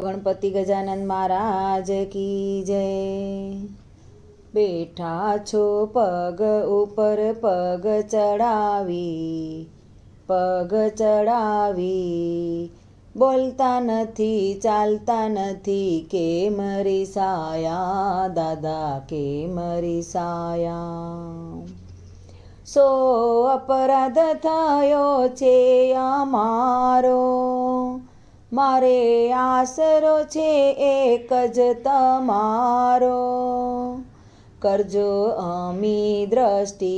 ગણપતિ ગજાનન મહારાજ કી જય। બેઠા છો પગ ઉપર પગ ચડાવી, બોલતા નથી ચાલતા નથી, કેમ રીસાયા દાદા કેમ રીસાયા। સો અપરાધ થયો છે અમારો, મારે આસરો છે એક જ તમારો। કરજો અમી દ્રષ્ટિ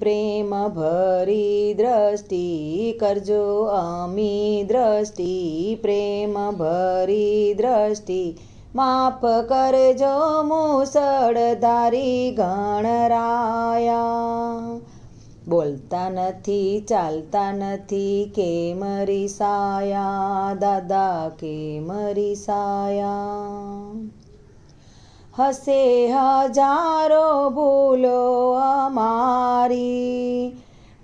પ્રેમ ભરી દ્રષ્ટિ, કરજો અમી દ્રષ્ટિ પ્રેમ ભરી દ્રષ્ટિ, માફ કરજો મુસળધારી ગણરાયા। બોલતા નથી ચાલતા નથી, કેમ રીસાયા દાદા કેમ રીસાયા। હસે હજારો ભૂલો અમારી,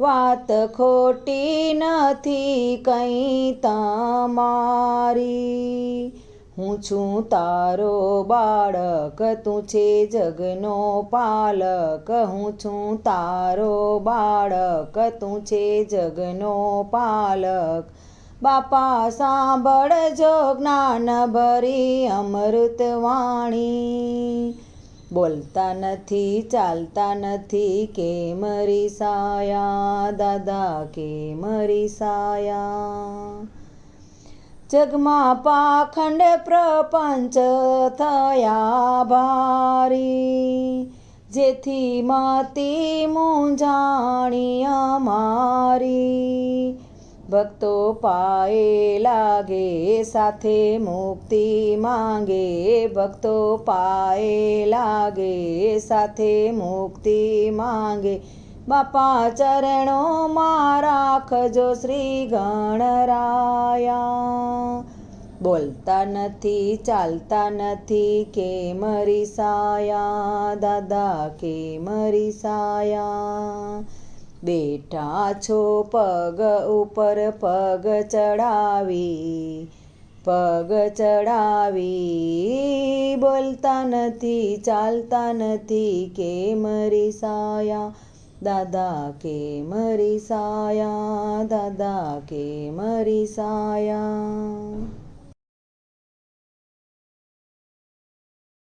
વાત ખોટી નથી કંઈ તમારી। હું છું તારો બાળક, તું છે જગનો પાલક, હું છું તારો બાળક, તું છે જગનો પાલક। બાપા સાંભળજો જ્ઞાન ભરી અમૃત વાણી, બોલતા નથી ચાલતા નથી, કેમ રીસાયા દાદા કેમ રીસાયા। જગમાં પાખંડ પ્રપંચ થયા ભારી, જેથી મતી મૂંઝાણી અમારી। ભક્તો પાએ લાગે સાથે મુક્તિ માંગે, ભક્તો પાએ લાગે સાથે મુક્તિ માંગે, બાપા ચરણોમાં રાખજો શ્રી ગણરાયા। બોલતા નથી ચાલતા નથી, કેમ રીસાયા દાદા કેમ રીસાયા। બેઠા છો પગ ઉપર પગ ચડાવી, બોલતા નથી ચાલતા નથી, કેમ રીસાયા દાદા કેમ રીસાયા દાદા કેમ રીસાયા।